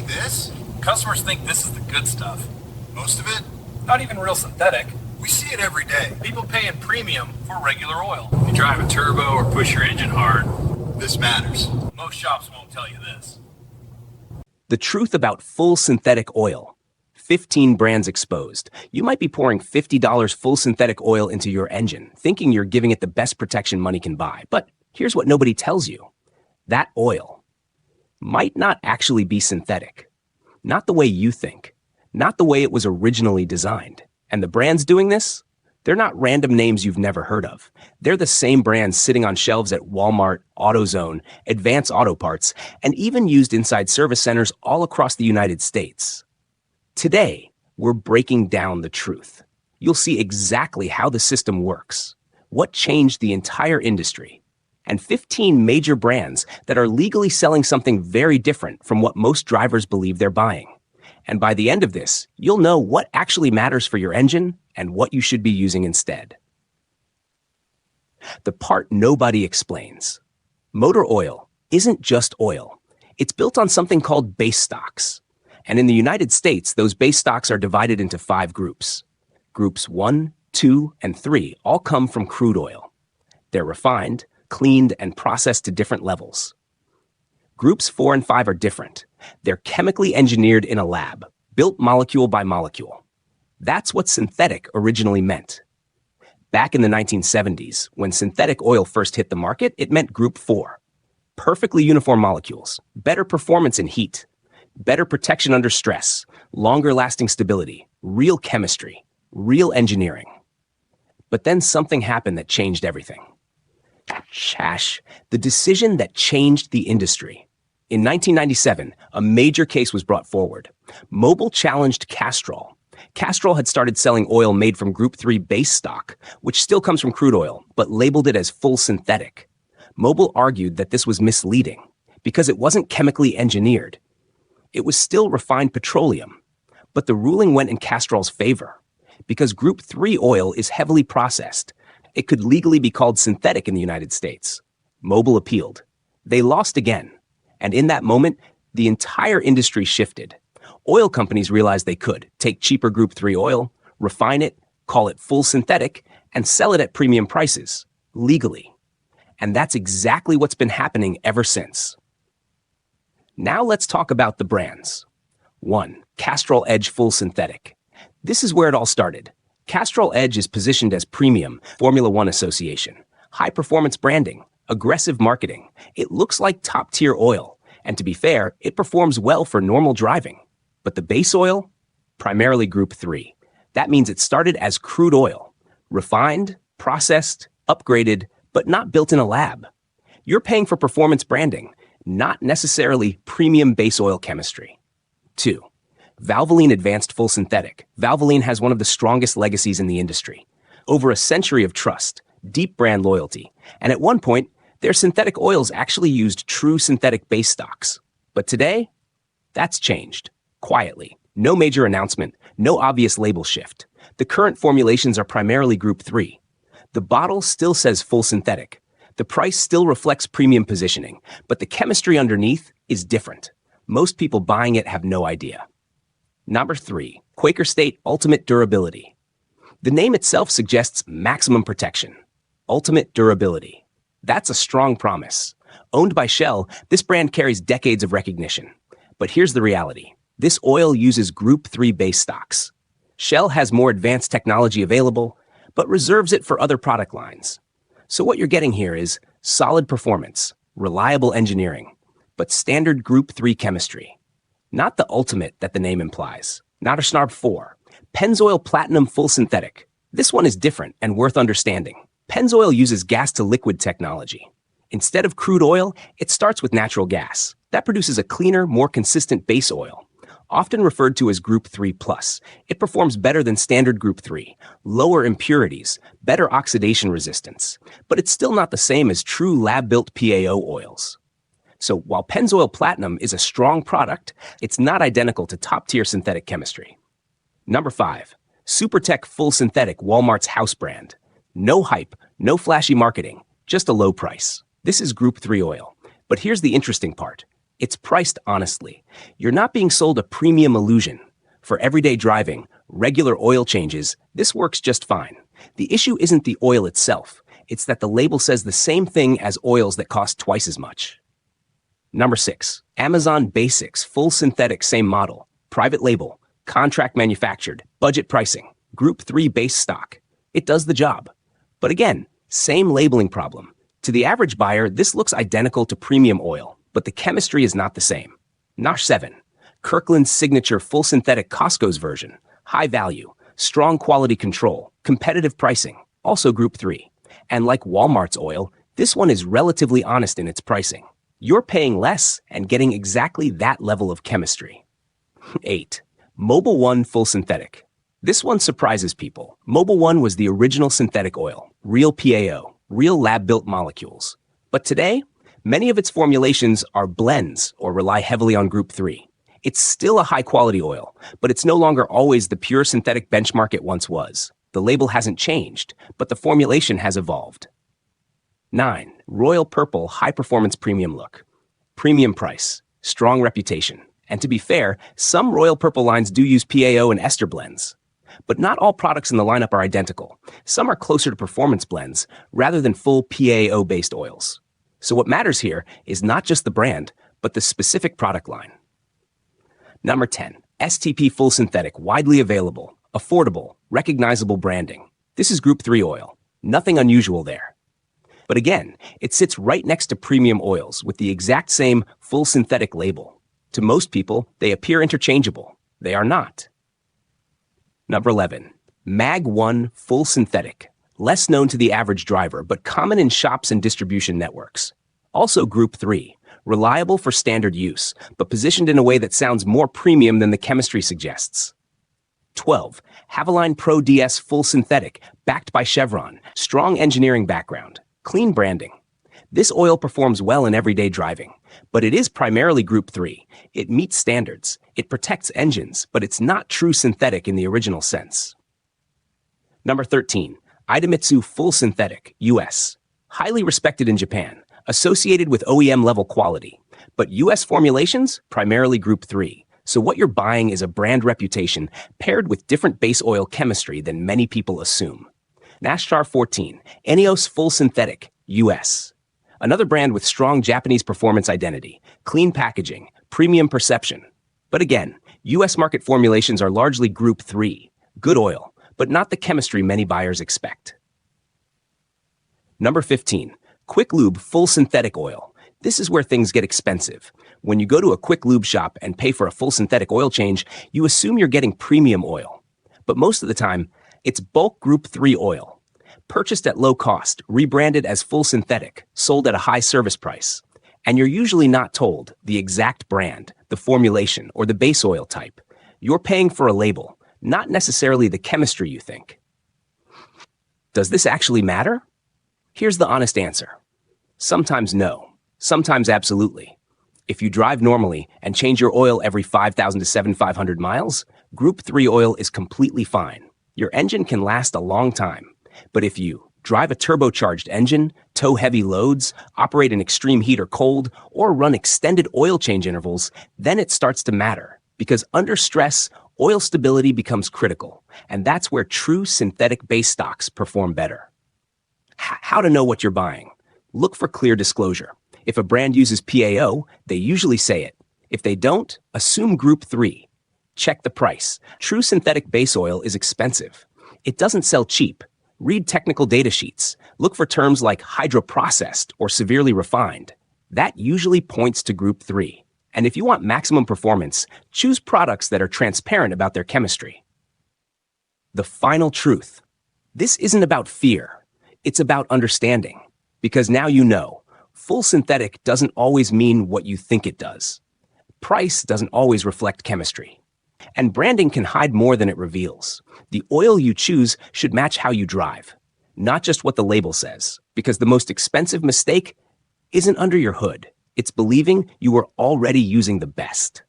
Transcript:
This? Customers think this is the good stuff. Most of it? Not even real synthetic. We see it every day. People paying premium for regular oil. If you drive a turbo or push your engine hard, This matters. most shops won't tell you this. The truth about full synthetic oil. 15 brands exposed. You might be pouring $50 full synthetic oil into your engine, thinking you're giving it the best protection money can buy. But here's what nobody tells you. That oil might not actually be synthetic. Not the way you think. Not the way it was originally designed. And the brands doing this? They're not random names you've never heard of. They're the same brands sitting on shelves at Walmart, AutoZone, Advance Auto Parts, and even used inside service centers all across the United States. Today, we're breaking down the truth. You'll see exactly how the system works, what changed the entire industry, and 15 major brands that are legally selling something very different from what most drivers believe they're buying. And by the end of this, you'll know what actually matters for your engine and what you should be using instead. The part nobody explains. Motor oil isn't just oil. It's built on something called base stocks. And in the United States, those base stocks are divided into 5 groups. Groups 1, 2, and 3 all come from crude oil. They're refined, cleaned, and processed to different levels. Groups 4 and 5 are different. They're chemically engineered in a lab, built molecule by molecule. That's what synthetic originally meant. Back in the 1970s, when synthetic oil first hit the market, it meant Group 4. Perfectly uniform molecules, better performance in heat, better protection under stress, longer lasting stability, real chemistry, real engineering. But then something happened that changed everything. Chash, the decision that changed the industry. In 1997, a major case was brought forward. Mobil challenged Castrol. Castrol had started selling oil made from Group 3 base stock, which still comes from crude oil, but labeled it as full synthetic. Mobil argued that this was misleading because it wasn't chemically engineered. It was still refined petroleum, but the ruling went in Castrol's favor. Because Group 3 oil is heavily processed, it could legally be called synthetic in the United States. Mobil appealed. They lost again. And in that moment, the entire industry shifted. Oil companies realized they could take cheaper Group 3 oil, refine it, call it full synthetic, and sell it at premium prices, legally. And that's exactly what's been happening ever since. Now let's talk about the brands. 1. Castrol Edge Full Synthetic. This is where it all started. Castrol Edge is positioned as premium, Formula One association, high-performance branding, aggressive marketing. It looks like top-tier oil, and to be fair, it performs well for normal driving. But the base oil? Primarily Group 3. That means it started as crude oil, refined, processed, upgraded, but not built in a lab. You're paying for performance branding, not necessarily premium base oil chemistry. 2. Valvoline Advanced Full Synthetic. Valvoline has one of the strongest legacies in the industry. Over a century of trust, deep brand loyalty, and at one point, their synthetic oils actually used true synthetic base stocks. But today, that's changed. Quietly. No major announcement, no obvious label shift. The current formulations are primarily Group 3. The bottle still says full synthetic. The price still reflects premium positioning, but the chemistry underneath is different. Most people buying it have no idea. Number 3, Quaker State Ultimate Durability. The name itself suggests maximum protection. Ultimate durability. That's a strong promise. Owned by Shell, this brand carries decades of recognition. But here's the reality. This oil uses Group 3 base stocks. Shell has more advanced technology available, but reserves it for other product lines. So what you're getting here is solid performance, reliable engineering, but standard Group 3 chemistry. Not the ultimate that the name implies. Not a Snarb 4. Pennzoil Platinum Full Synthetic. This one is different and worth understanding. Pennzoil uses gas-to-liquid technology. Instead of crude oil, it starts with natural gas. That produces a cleaner, more consistent base oil. Often referred to as Group 3+. It performs better than standard Group 3, lower impurities, better oxidation resistance, but it's still not the same as true lab-built PAO oils. So while Pennzoil Platinum is a strong product, it's not identical to top-tier synthetic chemistry. Number 5, Supertech Full Synthetic, Walmart's house brand. No hype, no flashy marketing, just a low price. This is Group 3 oil. But here's the interesting part. It's priced honestly. You're not being sold a premium illusion. For everyday driving, regular oil changes, this works just fine. The issue isn't the oil itself. It's that the label says the same thing as oils that cost twice as much. Number 6. Amazon Basics Full Synthetic Same Model. Private label. Contract manufactured. Budget pricing. Group 3 base stock. It does the job. But again, same labeling problem. To the average buyer, this looks identical to premium oil, but the chemistry is not the same. Nosh 7. Kirkland's Signature Full Synthetic Costco's version. High value. Strong quality control. Competitive pricing. Also Group 3. And like Walmart's oil, this one is relatively honest in its pricing. You're paying less and getting exactly that level of chemistry. 8. Mobil 1 Full Synthetic. This one surprises people. Mobil 1 was the original synthetic oil, real PAO, real lab-built molecules. But today, many of its formulations are blends or rely heavily on Group 3. It's still a high-quality oil, but it's no longer always the pure synthetic benchmark it once was. The label hasn't changed, but the formulation has evolved. 9. Royal Purple High Performance Premium Look. Premium price, strong reputation. And to be fair, some Royal Purple lines do use PAO and ester blends. But not all products in the lineup are identical. Some are closer to performance blends rather than full PAO-based oils. So what matters here is not just the brand, but the specific product line. Number 10. STP Full Synthetic, widely available, affordable, recognizable branding. This is Group 3 oil. Nothing unusual there. But again, it sits right next to premium oils with the exact same full synthetic label. To most people, they appear interchangeable. They are not. Number 11. Mag 1 Full Synthetic. Less known to the average driver, but common in shops and distribution networks. Also Group 3. Reliable for standard use, but positioned in a way that sounds more premium than the chemistry suggests. 12. Haveline Pro DS Full Synthetic, backed by Chevron. Strong engineering background. Clean branding. This oil performs well in everyday driving, but it is primarily Group 3. It meets standards. It protects engines, but it's not true synthetic in the original sense. Number 13. Idemitsu Full Synthetic, US. Highly respected in Japan, associated with OEM-level quality, but US formulations, primarily Group 3. So what you're buying is a brand reputation paired with different base oil chemistry than many people assume. Nashtar 14, Eneos Full Synthetic, US. Another brand with strong Japanese performance identity, clean packaging, premium perception. But again, US market formulations are largely Group 3, good oil, but not the chemistry many buyers expect. Number 15, Quick Lube Full Synthetic Oil. This is where things get expensive. When you go to a Quick Lube shop and pay for a full synthetic oil change, you assume you're getting premium oil. But most of the time, it's bulk Group 3 oil. Purchased at low cost, rebranded as full synthetic, sold at a high service price. And you're usually not told the exact brand, the formulation, or the base oil type. You're paying for a label, not necessarily the chemistry you think. Does this actually matter? Here's the honest answer. Sometimes no, sometimes absolutely. If you drive normally and change your oil every 5,000 to 7,500 miles, Group 3 oil is completely fine. Your engine can last a long time. But if you drive a turbocharged engine, tow heavy loads, operate in extreme heat or cold, or run extended oil change intervals, then it starts to matter. Because under stress, oil stability becomes critical. And that's where true synthetic base stocks perform better. How to know what you're buying? Look for clear disclosure. If a brand uses PAO, they usually say it. If they don't, assume Group 3. Check the price. True synthetic base oil is expensive. It doesn't sell cheap. Read technical data sheets. Look for terms like hydroprocessed or severely refined. That usually points to Group 3. And if you want maximum performance, choose products that are transparent about their chemistry. The final truth. This isn't about fear. It's about understanding. Because now you know, full synthetic doesn't always mean what you think it does. Price doesn't always reflect chemistry. And branding can hide more than it reveals. The oil you choose should match how you drive, not just what the label says, because the most expensive mistake isn't under your hood. It's believing you are already using the best.